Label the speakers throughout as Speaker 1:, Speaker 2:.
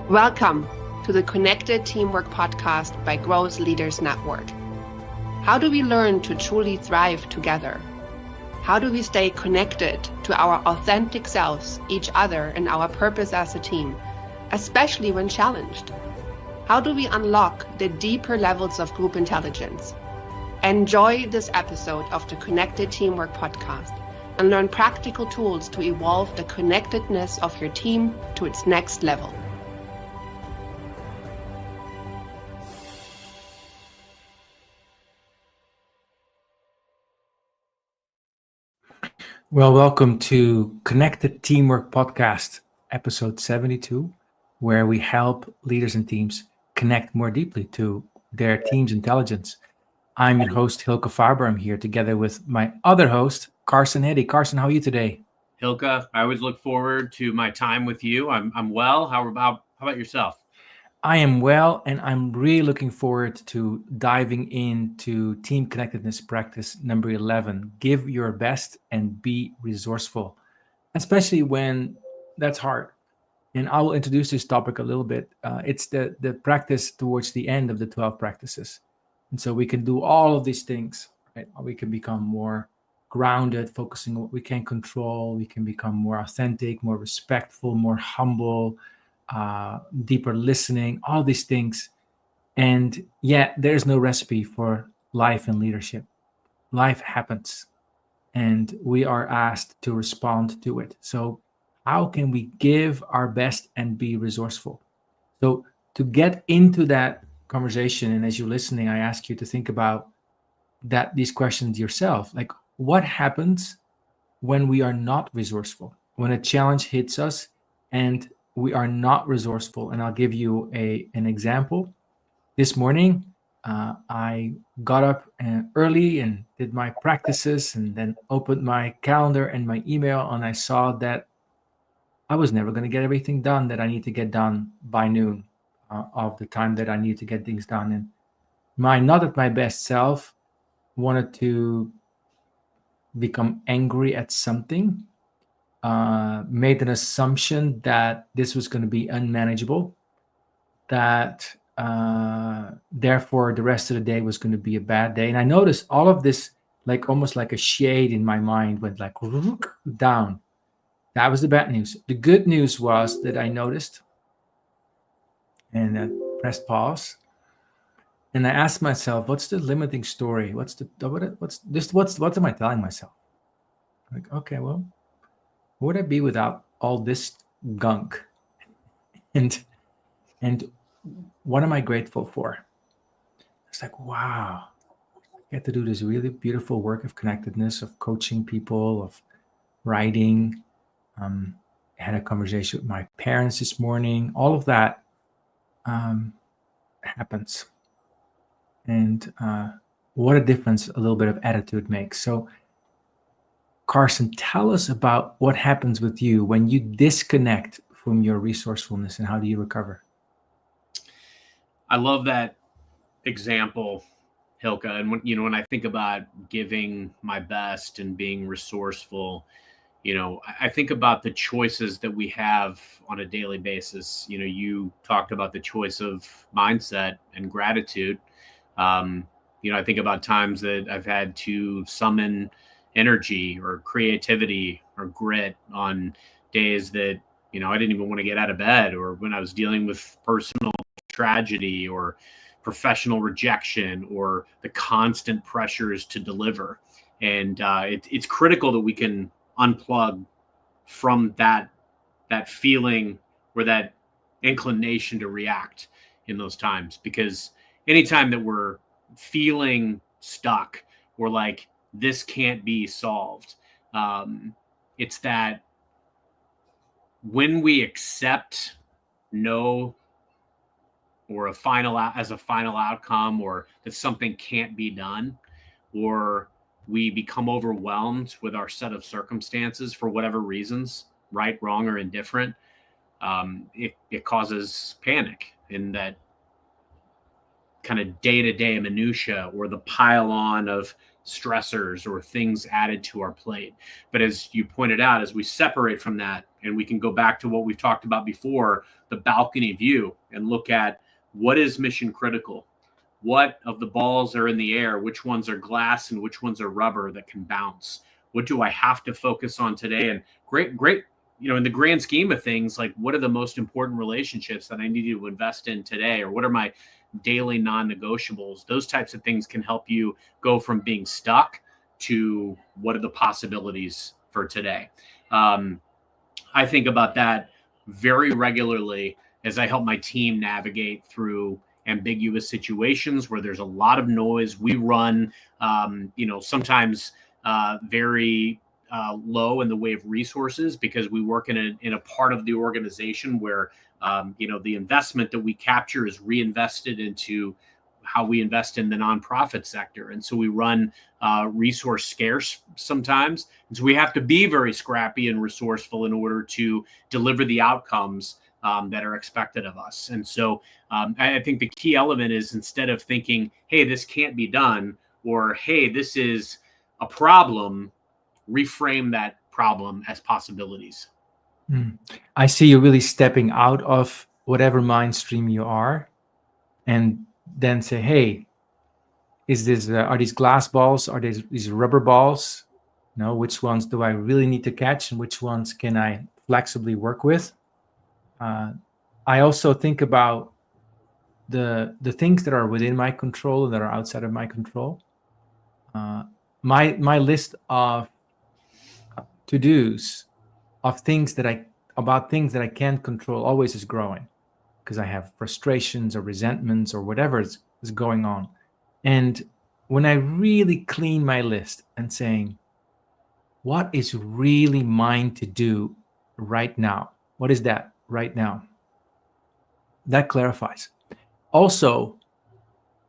Speaker 1: Welcome to the Connected Teamwork Podcast by Growth Leaders Network. How do we learn to truly thrive together? How do we stay connected to our authentic selves, each other, and our purpose as a team, especially when challenged? How do we unlock the deeper levels of group intelligence? Enjoy this episode of the Connected Teamwork Podcast and learn practical tools to evolve the connectedness of your team to its next level.
Speaker 2: Well, welcome to Connected Teamwork Podcast, episode 72, where we help leaders and teams connect more deeply to their team's intelligence. I'm your host, Hylke Faber. I'm here together with my other host, Carson Heady. Carson, how are you today?
Speaker 3: Hylke, I always look forward to my time with you. I'm well. How about yourself?
Speaker 2: I am well, and I'm really looking forward to diving into Team Connectedness Practice number 11. Give your best and be resourceful, especially when that's hard. And I will introduce this topic a little bit. It's the practice towards the end of the 12 practices. And so we can do all of these things, right? We can become more grounded, focusing on what we can control. We can become more authentic, more respectful, more humble, deeper listening, all these things. And yet there's no recipe for life and leadership. Life happens and we are asked to respond to it. So how can we give our best and be resourceful? So to get into that conversation, and as you're listening, I ask you to think about these questions yourself. Like, what happens when we are not resourceful? When a challenge hits us and we are not resourceful? And I'll give you an example. This morning, I got up early and did my practices and then opened my calendar and my email, and I saw that I was never going to get everything done that I need to get done by noon of the time that I need to get things done. And my not at my best self wanted to become angry at something, made an assumption that this was going to be unmanageable, that therefore the rest of the day was going to be a bad day. And I noticed all of this, like almost like a shade in my mind went like down. That was the bad news. The good news was that I noticed and I pressed pause. And I asked myself, what's the limiting story? What am I telling myself? Like, okay, well, what would I be without all this gunk? And what am I grateful for? It's like, wow, I get to do this really beautiful work of connectedness, of coaching people, of writing. I had a conversation with my parents this morning. All of that happens. And what a difference a little bit of attitude makes. So, Carson, tell us about what happens with you when you disconnect from your resourcefulness, and how do you recover?
Speaker 3: I love that example, Hylke. And when I think about giving my best and being resourceful, I think about the choices that we have on a daily basis. You talked about the choice of mindset and gratitude. I think about times that I've had to summon energy or creativity or grit on days that, I didn't even want to get out of bed, or when I was dealing with personal tragedy or professional rejection or the constant pressures to deliver. And it's critical that we can unplug from that feeling or that inclination to react in those times, because anytime that we're feeling stuck or like this can't be solved, it's that when we accept no or as a final outcome, or that something can't be done, or we become overwhelmed with our set of circumstances for whatever reasons, right, wrong, or indifferent, it causes panic in that kind of day-to-day minutia, or the pile on of stressors or things added to our plate. But as you pointed out, as we separate from that And we can go back to what we've talked about before, the balcony view, and look at what is mission critical. What of the balls are in the air? Which ones are glass and which ones are rubber that can bounce? What do I have to focus on today? And great, in the grand scheme of things, like what are the most important relationships that I need to invest in today? Or what are my daily non-negotiables? Those types of things can help you go from being stuck to what are the possibilities for today. I think about that very regularly as I help my team navigate through ambiguous situations where there's a lot of noise. We run, sometimes very low in the way of resources because we work in a part of the organization where, the investment that we capture is reinvested into how we invest in the nonprofit sector. And so we run resource scarce sometimes. And so we have to be very scrappy and resourceful in order to deliver the outcomes that are expected of us. And so I think the key element is, instead of thinking, hey, this can't be done, or hey, this is a problem, reframe that problem as possibilities.
Speaker 2: I see you really stepping out of whatever mind stream you are, and then say, hey, are these glass balls? Are these rubber balls? No, which ones do I really need to catch, and which ones can I flexibly work with? I also think about the things that are within my control and that are outside of my control. My list of to-dos of things that I can't control always is growing, because I have frustrations or resentments or whatever is going on. And when I really clean my list and saying, what is really mine to do right now? What is that right now? That clarifies. Also,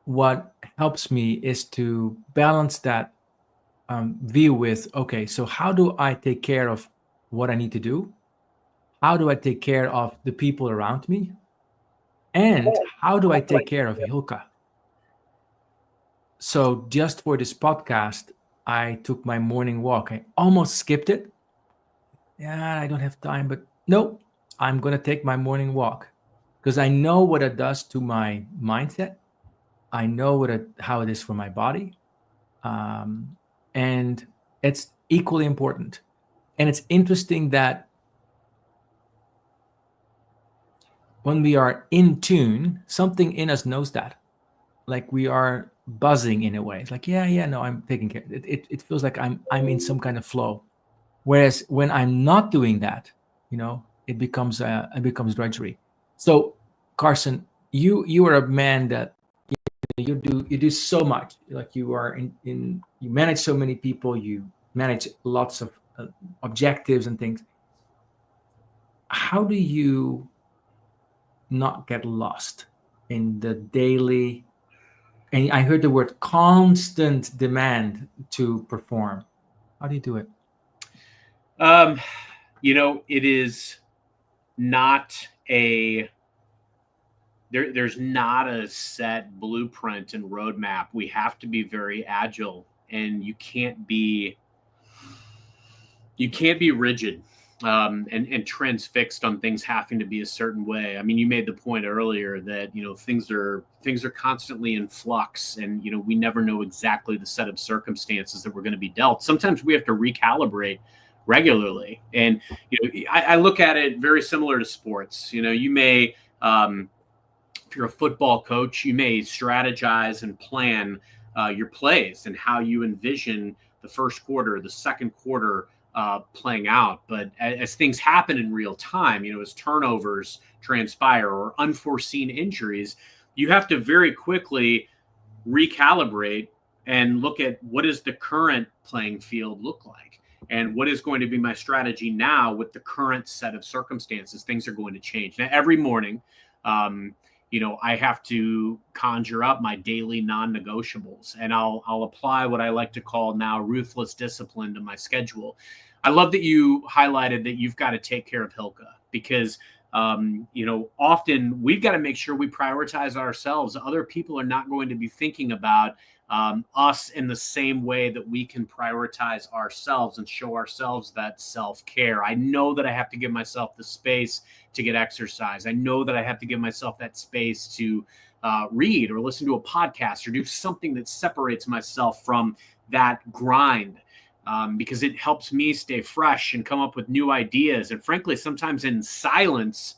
Speaker 2: what helps me is to balance that view with, okay, so how do I take care of what I need to do? How do I take care of the people around me? And how do I take care of Hylke? So just for this podcast, I took my morning walk. I almost skipped it. Yeah, I don't have time, but no, I'm going to take my morning walk, because I know what it does to my mindset. I know how it is for my body. And it's equally important. And it's interesting that when we are in tune, something in us knows that. Like we are buzzing in a way. It's like, no, I'm taking care. It feels like I'm in some kind of flow. Whereas when I'm not doing that, it becomes drudgery. So, Carson, you are a man that you do so much. Like you are you manage so many people. You manage lots of objectives and things. How do you not get lost in the daily? And I heard the word constant demand to perform. How do you do it?
Speaker 3: It is not there's not a set blueprint and roadmap. We have to be very agile, and you can't be rigid and transfixed on things having to be a certain way. I mean, you made the point earlier that, things are constantly in flux, and, we never know exactly the set of circumstances that we're going to be dealt. Sometimes we have to recalibrate regularly. And, I look at it very similar to sports. You may, if you're a football coach, you may strategize and plan your plays and how you envision the first quarter, the second quarter playing out. But as things happen in real time, as turnovers transpire or unforeseen injuries, you have to very quickly recalibrate and look at what does the current playing field look like, and what is going to be my strategy now with the current set of circumstances. Things are going to change. Now, every morning, I have to conjure up my daily non-negotiables, and I'll apply what I like to call now ruthless discipline to my schedule. I love that you highlighted that you've got to take care of Hylke, because, often we've got to make sure we prioritize ourselves. Other people are not going to be thinking about us in the same way that we can prioritize ourselves and show ourselves that self-care. I know that I have to give myself the space to get exercise. I know that I have to give myself that space to read or listen to a podcast or do something that separates myself from that grind, because it helps me stay fresh and come up with new ideas. And frankly, sometimes in silence,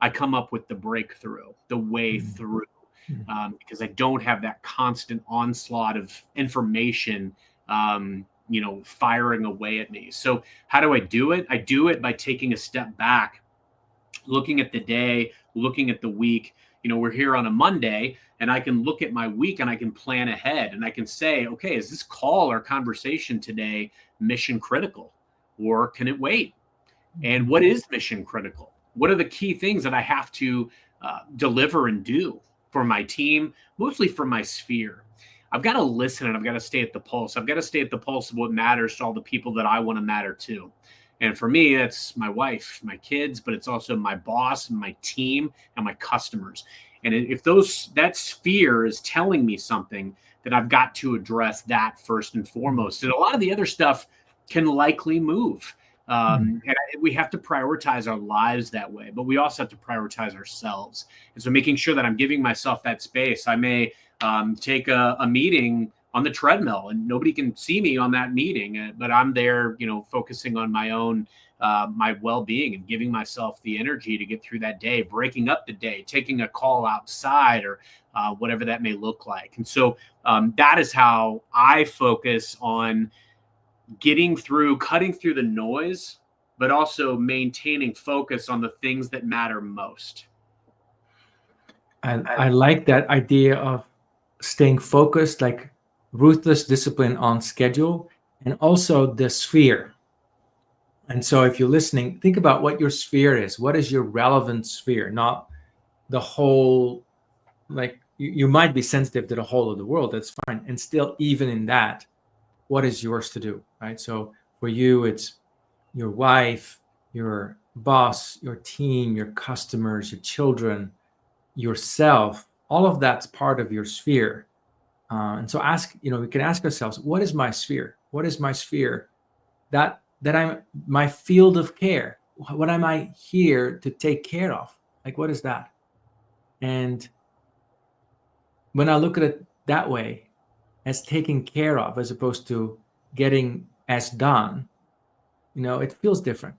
Speaker 3: I come up with the breakthrough, the way through. Because I don't have that constant onslaught of information, firing away at me. So how do I do it? I do it by taking a step back, looking at the day, looking at the week. We're here on a Monday, and I can look at my week and I can plan ahead, and I can say, okay, is this call or conversation today mission critical, or can it wait? And what is mission critical? What are the key things that I have to deliver and do for my team, mostly for my sphere? I've got to listen, and I've got to stay at the pulse. I've got to stay at the pulse of what matters to all the people that I want to matter to. And for me, that's my wife, my kids, but it's also my boss, my team, and my customers. And if that sphere is telling me something, then I've got to address that first and foremost. And a lot of the other stuff can likely move. And we have to prioritize our lives that way, but we also have to prioritize ourselves. And so making sure that I'm giving myself that space. I may take a meeting on the treadmill, and nobody can see me on that meeting, but I'm there, focusing on my own, my well-being, and giving myself the energy to get through that day, breaking up the day, taking a call outside, or whatever that may look like. And so that is how I focus on cutting through the noise, but also maintaining focus on the things that matter most.
Speaker 2: I like that idea of staying focused, like ruthless discipline on schedule, and also the sphere. And so if you're listening, think about what your sphere is. What is your relevant sphere? Not the whole, like you might be sensitive to the whole of the world. That's fine. And still, even in that, what is yours to do, right? So for you, it's your wife, your boss, your team, your customers, your children, yourself. All of that's part of your sphere. And so we can ask ourselves, what is my sphere? What is my sphere? That I'm my field of care. What am I here to take care of? Like, what is that? And when I look at it that way, as taking care of, as opposed to getting as done, it feels different,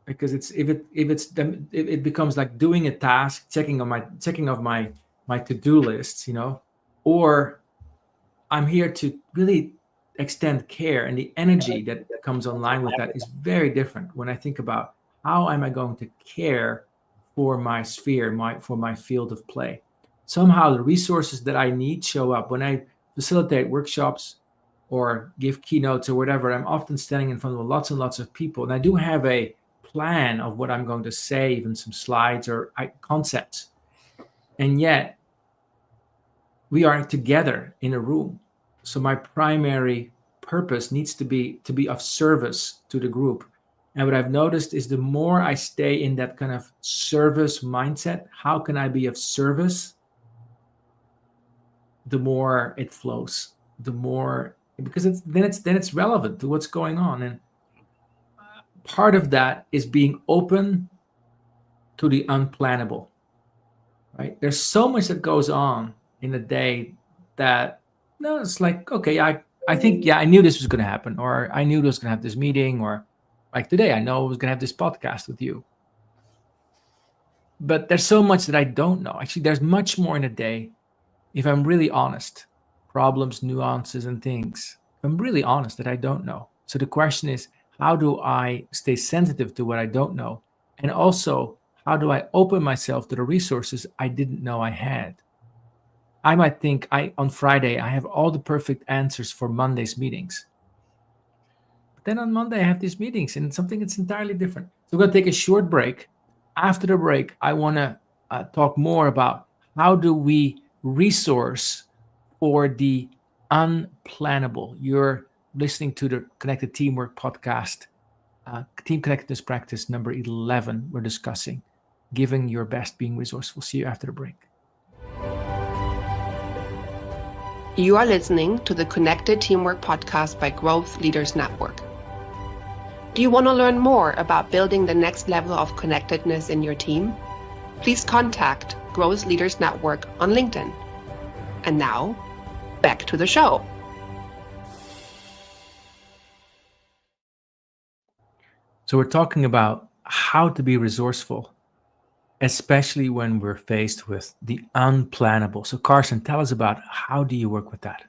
Speaker 2: because it becomes like doing a task, checking off my to-do lists, or I'm here to really extend care, and the energy that comes online with that is very different. When I think about how am I going to care for my sphere, for my field of play, somehow the resources that I need show up. When I facilitate workshops or give keynotes or whatever, I'm often standing in front of lots and lots of people, and I do have a plan of what I'm going to say, even some slides or concepts, and yet we are together in a room. So my primary purpose needs to be of service to the group. And what I've noticed is the more I stay in that kind of service mindset, how can I be of service? The more it flows, because it's relevant to what's going on. And part of that is being open to the unplannable, right? There's so much that goes on in a day that, it's like, okay, I think, I knew this was going to happen, or I knew I was going to have this meeting, or like today, I know I was going to have this podcast with you. But there's so much that I don't know. Actually, there's much more in a day, if I'm really honest, problems, nuances, and things. If I'm really honest, that I don't know. So the question is, how do I stay sensitive to what I don't know? And also, how do I open myself to the resources I didn't know I had? I might think on Friday, I have all the perfect answers for Monday's meetings. But then on Monday, I have these meetings and something that's entirely different. So we're going to take a short break. After the break, I want to talk more about how do we resource for the unplannable. You're listening to the Connected Teamwork podcast, Team Connectedness Practice number 11. We're discussing giving your best, being resourceful. See you after the break.
Speaker 1: You are listening to the Connected Teamwork Podcast by Growth Leaders Network. Do you want to learn more about building the next level of connectedness in your team? Please contact Growth Leaders Network on LinkedIn. And now, back to the show.
Speaker 2: So we're talking about how to be resourceful, especially when we're faced with the unplannable. So Carson, tell us about how do you work with that?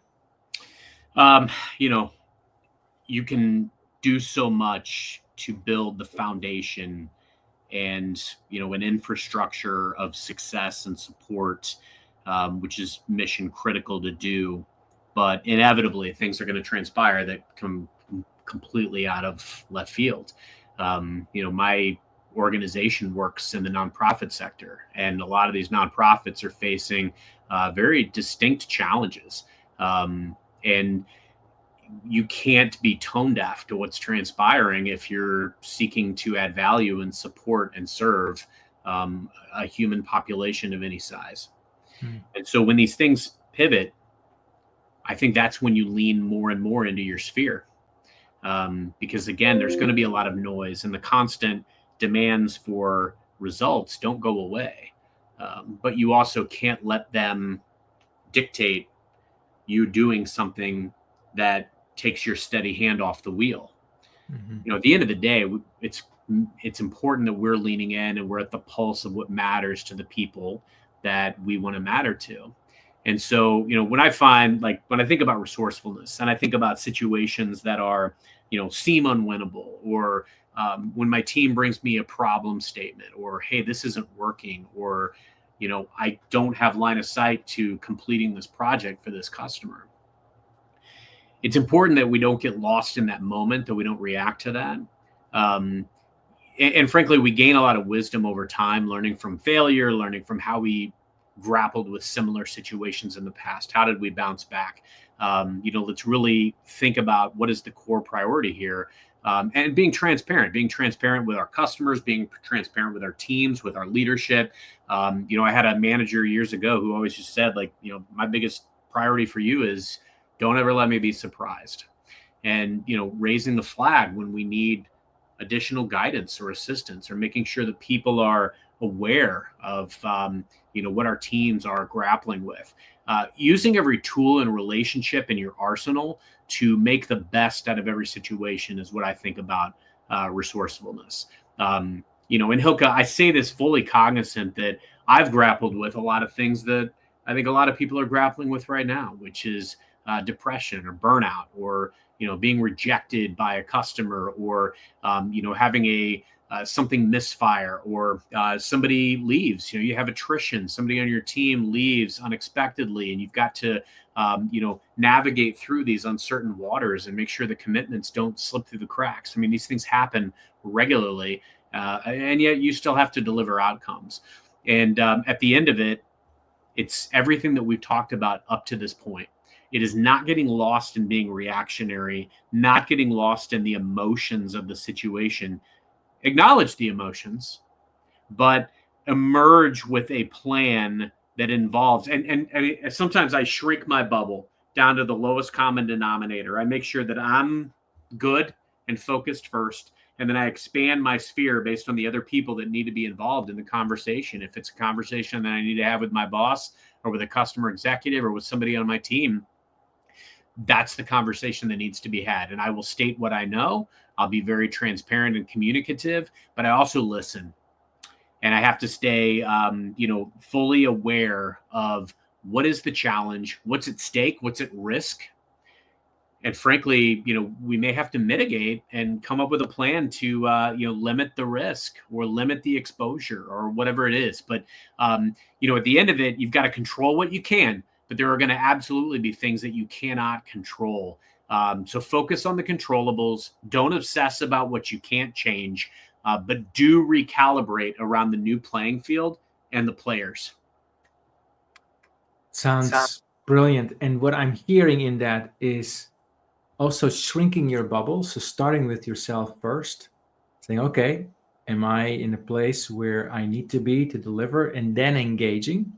Speaker 3: You can do so much to build the foundation and, an infrastructure of success and support, which is mission critical to do. But inevitably, things are going to transpire that come completely out of left field. My organization works in the nonprofit sector, and a lot of these nonprofits are facing very distinct challenges. And you can't be tone deaf to what's transpiring if you're seeking to add value and support and serve a human population of any size. And so when these things pivot, I think that's when you lean more and more into your sphere. Because again, there's going to be a lot of noise, and the constant demands for results don't go away. But you also can't let them dictate you doing something that takes your steady hand off the wheel. At the end of the day, it's important that we're leaning in and we're at the pulse of what matters to the people that we want to matter to. And so, when I think about resourcefulness and I think about situations that are, seem unwinnable, or when my team brings me a problem statement, or, hey, this isn't working, or, I don't have line of sight to completing this project for this customer. It's important that we don't get lost in that moment, that we don't react to that. And frankly, we gain a lot of wisdom over time, learning from failure, learning from how we grappled with similar situations in the past. How did we bounce back? Let's really think about what is the core priority here, and being transparent with our customers, being transparent with our teams, with our leadership. I had a manager years ago who always just said, my biggest priority for you is don't ever let me be surprised. And, raising the flag when we need additional guidance or assistance, or making sure that people are aware of, what our teams are grappling with. Using every tool and relationship in your arsenal to make the best out of every situation is what I think about resourcefulness. And Hylke, I say this fully cognizant that I've grappled with a lot of things that I think a lot of people are grappling with right now, which is depression or burnout, or being rejected by a customer, or having something misfire, or somebody leaves. You have attrition. Somebody on your team leaves unexpectedly, and you've got to navigate through these uncertain waters and make sure the commitments don't slip through the cracks. I mean, these things happen regularly, and yet you still have to deliver outcomes. And at the end of it, it's everything that we've talked about up to this point. It is not getting lost in being reactionary, not getting lost in the emotions of the situation. Acknowledge the emotions, but emerge with a plan that involves, and sometimes I shrink my bubble down to the lowest common denominator. I make sure that I'm good and focused first, and then I expand my sphere based on the other people that need to be involved in the conversation. If it's a conversation that I need to have with my boss, or with a customer executive, or with somebody on my team, that's the conversation that needs to be had. And I will state what I know. I'll be very transparent and communicative, but I also listen. And I have to stay, fully aware of what is the challenge, what's at stake, what's at risk. And frankly, we may have to mitigate and come up with a plan to, limit the risk or limit the exposure or whatever it is. But, at the end of it, you've got to control what you can, but there are going to absolutely be things that you cannot control. So focus on the controllables. Don't obsess about what you can't change, but do recalibrate around the new playing field and the players.
Speaker 2: Sounds brilliant. And what I'm hearing in that is also shrinking your bubble. So starting with yourself first, saying, okay, am I in a place where I need to be to deliver, and then engaging.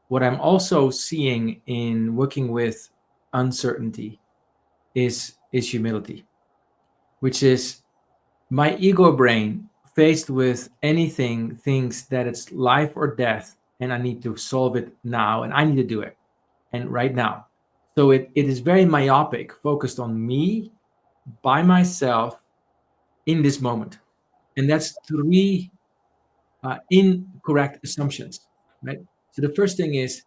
Speaker 2: What I'm also seeing in working with uncertainty is humility, which is my ego brain faced with anything thinks that it's life or death and I need to solve it now and I need to do it and right now. So it is very myopic, focused on me by myself in this moment. And that's three incorrect assumptions, right? So the first thing is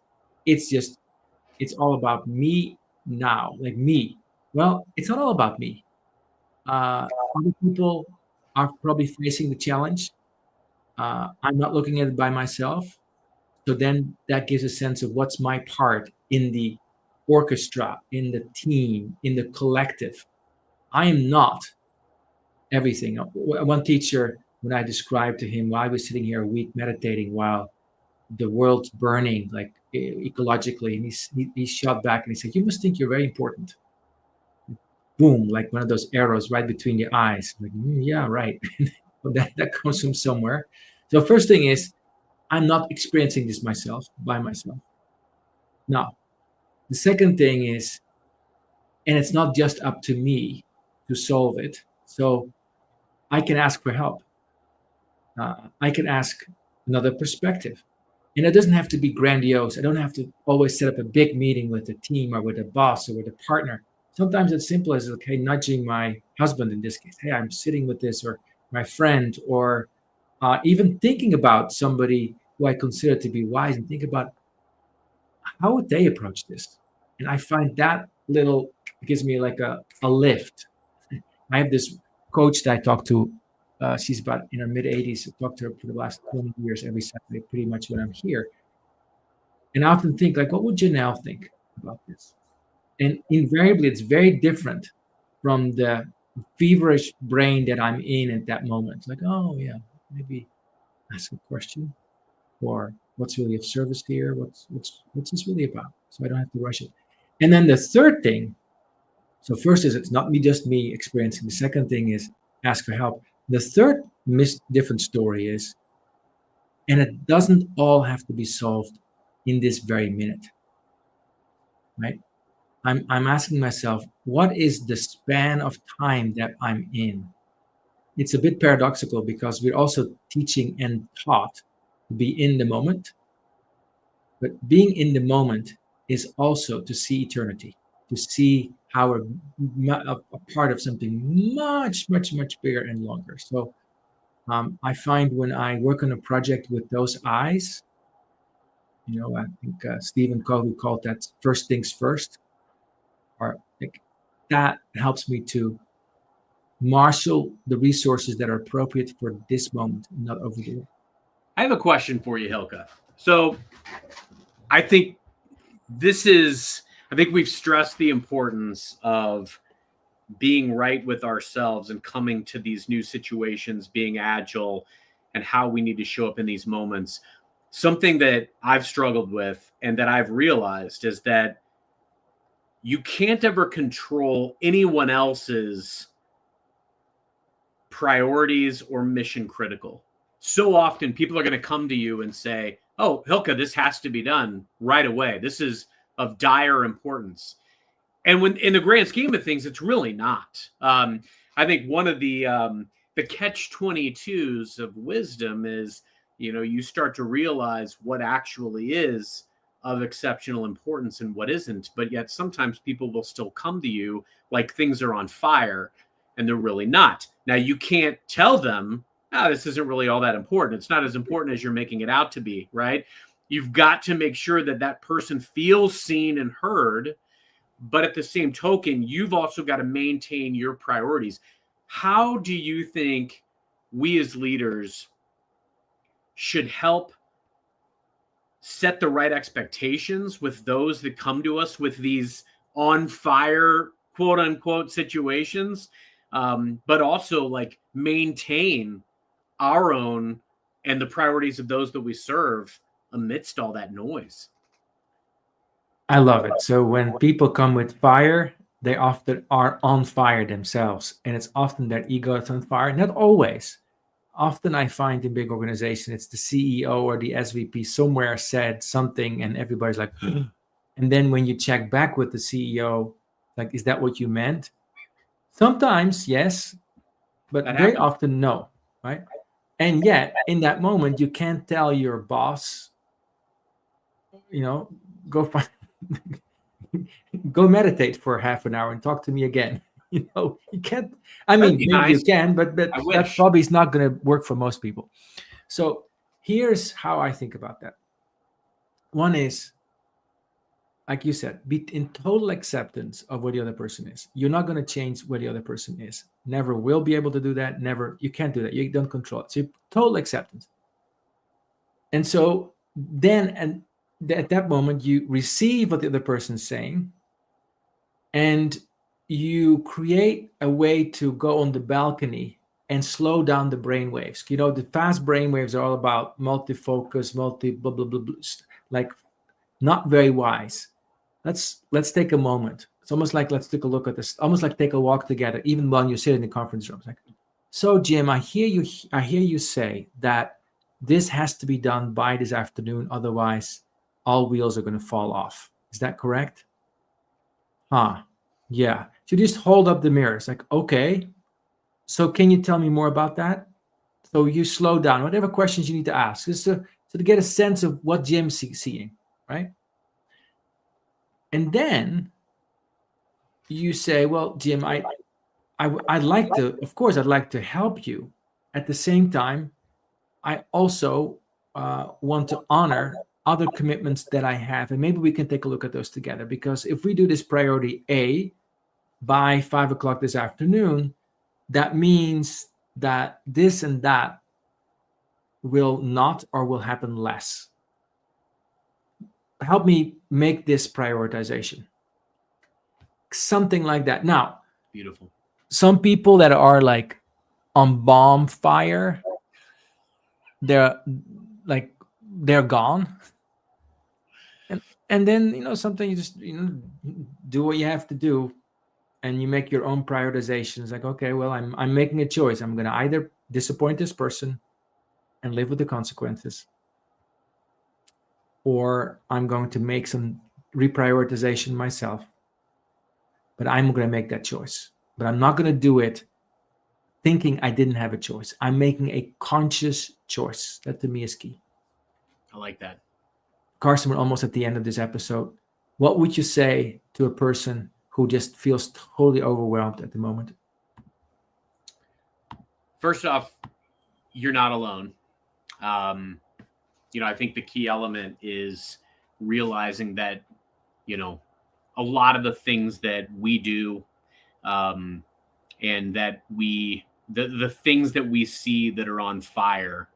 Speaker 2: it's all about me now, like me. Well, it's not all about me. Other people are probably facing the challenge. I'm not looking at it by myself. So then that gives a sense of what's my part in the orchestra, in the team, in the collective. I am not everything. One teacher, when I described to him why I was sitting here a week meditating while the world's burning, like ecologically, and he shot back and he said, "You must think you're very important." Boom, like one of those arrows right between the eyes. I'm like, yeah, right. But that comes from somewhere. So first thing is, I'm not experiencing this myself, by myself. Now, the second thing is, and it's not just up to me to solve it. So I can ask for help. I can ask another perspective. And it doesn't have to be grandiose. I don't have to always set up a big meeting with the team or with a boss or with a partner. Sometimes it's simple as, okay, nudging my husband in this case. Hey, I'm sitting with this, or my friend, or even thinking about somebody who I consider to be wise and think about how would they approach this? And I find that little gives me like a lift. I have this coach that I talk to. She's about in her mid-80s. I talked to her for the last 20 years every Saturday, pretty much when I'm here. And I often think, like, what would Janelle think about this? And invariably, it's very different from the feverish brain that I'm in at that moment. It's like, oh, yeah, maybe ask a question, or what's really of service here? What's this really about? So I don't have to rush it. And then the third thing, so first is it's not just me experiencing. The second thing is ask for help. The third different story is, and it doesn't all have to be solved in this very minute, right? I'm asking myself, what is the span of time that I'm in? It's a bit paradoxical because we're also teaching and taught to be in the moment. But being in the moment is also to see eternity, to see how we're a part of something much, much, much bigger and longer. So I find when I work on a project with those eyes, I think Stephen Covey called that first things first, or like that helps me to marshal the resources that are appropriate for this moment, not overdo it.
Speaker 3: I have a question for you, Hylke. So I think we've stressed the importance of being right with ourselves and coming to these new situations, being agile, and how we need to show up in these moments. Something that I've struggled with and that I've realized is that you can't ever control anyone else's priorities or mission critical. So often people are going to come to you and say, "Oh, Hylke, this has to be done right away. This is of dire importance." And when in the grand scheme of things, it's really not. I think one of the catch-22s of wisdom is, you start to realize what actually is of exceptional importance and what isn't. But yet sometimes people will still come to you like things are on fire and they're really not. Now, you can't tell them, this isn't really all that important. It's not as important as you're making it out to be, right? You've got to make sure that that person feels seen and heard. But at the same token, you've also got to maintain your priorities. How do you think we as leaders should help set the right expectations with those that come to us with these on fire, quote unquote, situations, but also like maintain our own and the priorities of those that we serve amidst all that noise?
Speaker 2: I love it. So when people come with fire, they often are on fire themselves. And it's often their ego that's on fire. Not always. Often I find in big organizations, it's the CEO or the SVP somewhere said something and everybody's like, And then when you check back with the CEO, like, is that what you meant? Sometimes, yes, but
Speaker 3: That
Speaker 2: very
Speaker 3: happens.
Speaker 2: often, no, right? And yet, in that moment, you can't tell your boss, go find, go meditate for half an hour and talk to me again. You can't. I
Speaker 3: That'd
Speaker 2: mean,
Speaker 3: be
Speaker 2: maybe you
Speaker 3: nice.
Speaker 2: can, but
Speaker 3: I
Speaker 2: that
Speaker 3: wish.
Speaker 2: probably is not going to work for most people. So here's how I think about that. One is, like you said, be in total acceptance of what the other person is. You're not going to change what the other person is. Never will be able to do that. Never. You can't do that. You don't control it. So total acceptance. And so then, and at that moment, you receive what the other person's saying, and you create a way to go on the balcony and slow down the brain waves. The fast brain waves are all about multi-focus, blah, blah, blah, blah, like not very wise. Let's take a moment. It's almost like, let's take a look at this, almost like take a walk together, even when you sit in the conference room. It's like, so Jim, I hear you say that this has to be done by this afternoon, otherwise all wheels are going to fall off. Is that correct? Yeah. So you just hold up the mirror. It's like, okay, so can you tell me more about that? So you slow down, whatever questions you need to ask, just to get a sense of what Jim's seeing, right? And then you say, well, Jim, I'd like to, of course, I'd like to help you. At the same time, I also want to honor other commitments that I have. And maybe we can take a look at those together, because if we do this priority A by 5 o'clock this afternoon, that means that this and that will not, or will happen less. Help me make this prioritization. Something like that. Now,
Speaker 3: Beautiful.
Speaker 2: Some people that are like on bomb fire, they're gone. And then, something, you just, do what you have to do, and you make your own prioritizations. Like, okay, well, I'm making a choice. I'm going to either disappoint this person and live with the consequences, or I'm going to make some reprioritization myself. But I'm going to make that choice. But I'm not going to do it thinking I didn't have a choice. I'm making a conscious choice. That to me is key.
Speaker 3: I like that.
Speaker 2: Carson, we're almost at the end of this episode. What would you say to a person who just feels totally overwhelmed at the moment?
Speaker 3: First off, you're not alone. I think the key element is realizing that, a lot of the things that we do, and that the things that we see that are on fire,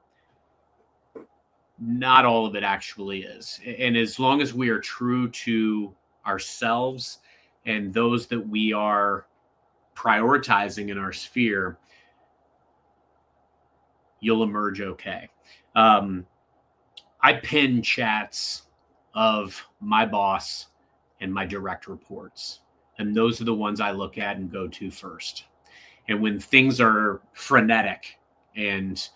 Speaker 3: not all of it actually is. And as long as we are true to ourselves and those that we are prioritizing in our sphere, you'll emerge okay. I pin chats of my boss and my direct reports, and those are the ones I look at and go to first. And when things are frenetic and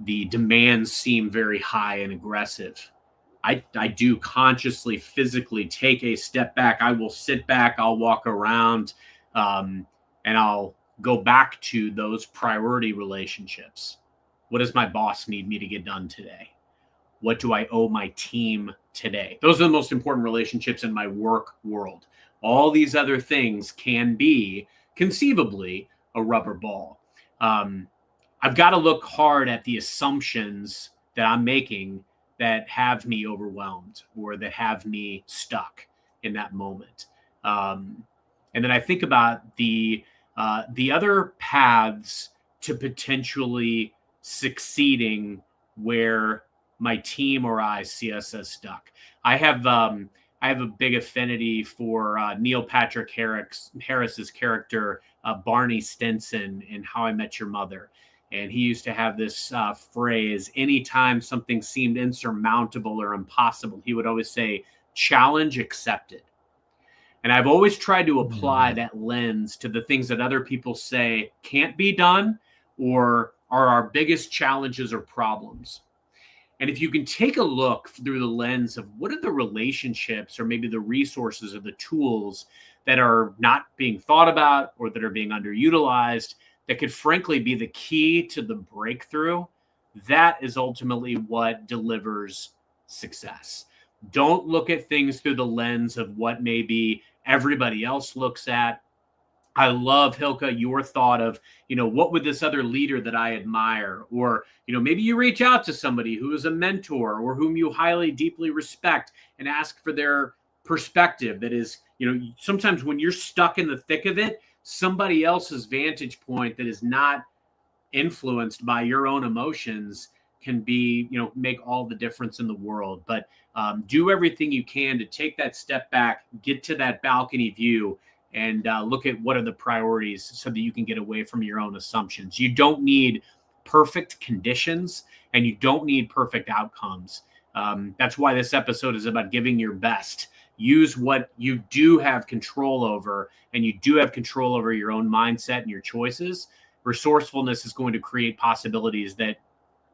Speaker 3: the demands seem very high and aggressive, I do consciously, physically take a step back. I will sit back, I'll walk around, and I'll go back to those priority relationships. What does my boss need me to get done today? What do I owe my team today? Those are the most important relationships in my work world. All these other things can be conceivably a rubber ball. I've got to look hard at the assumptions that I'm making that have me overwhelmed or that have me stuck in that moment. And then I think about the other paths to potentially succeeding where my team or I see us as stuck. I have a big affinity for Neil Patrick Harris's character, Barney Stinson in How I Met Your Mother. And he used to have this phrase, anytime something seemed insurmountable or impossible, he would always say, challenge accepted. And I've always tried to apply that lens to the things that other people say can't be done or are our biggest challenges or problems. And if you can take a look through the lens of what are the relationships or maybe the resources or the tools that are not being thought about or that are being underutilized, that could frankly be the key to the breakthrough, that is ultimately what delivers success. Don't look at things through the lens of what maybe everybody else looks at. I love, Hylke, your thought of, what would this other leader that I admire? Or, maybe you reach out to somebody who is a mentor or whom you highly, deeply respect and ask for their perspective. That is, sometimes when you're stuck in the thick of it, somebody else's vantage point that is not influenced by your own emotions can be, make all the difference in the world. But do everything you can to take that step back, get to that balcony view, and look at what are the priorities so that you can get away from your own assumptions. You don't need perfect conditions and you don't need perfect outcomes. That's why this episode is about giving your best. Use what you do have control over, and you do have control over your own mindset and your choices. Resourcefulness is going to create possibilities that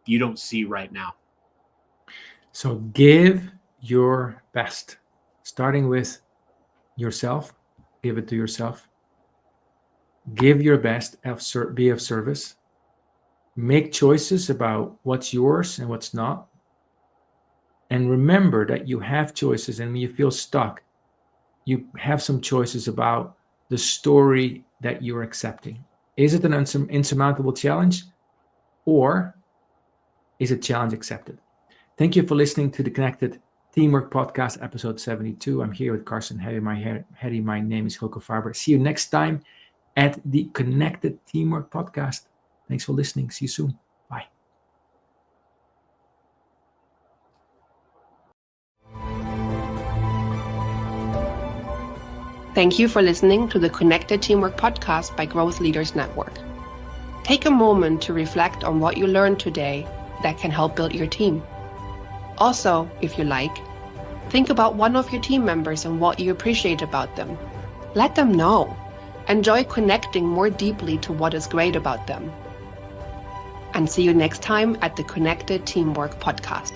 Speaker 3: you don't see right now.
Speaker 2: So give your best, starting with yourself. Give it to yourself. Give your best, be of service. Make choices about what's yours and what's not. And remember that you have choices, and when you feel stuck, you have some choices about the story that you're accepting. Is it an insurmountable challenge, or is a challenge accepted? Thank you for listening to the Connected Teamwork Podcast, episode 72. I'm here with Carson, Heady. My name is Hylke Faber. See you next time at the Connected Teamwork Podcast. Thanks for listening. See you soon. Bye.
Speaker 1: Thank you for listening to the Connected Teamwork Podcast by Growth Leaders Network. Take a moment to reflect on what you learned today that can help build your team. Also, if you like, think about one of your team members and what you appreciate about them. Let them know. Enjoy connecting more deeply to what is great about them. And see you next time at the Connected Teamwork Podcast.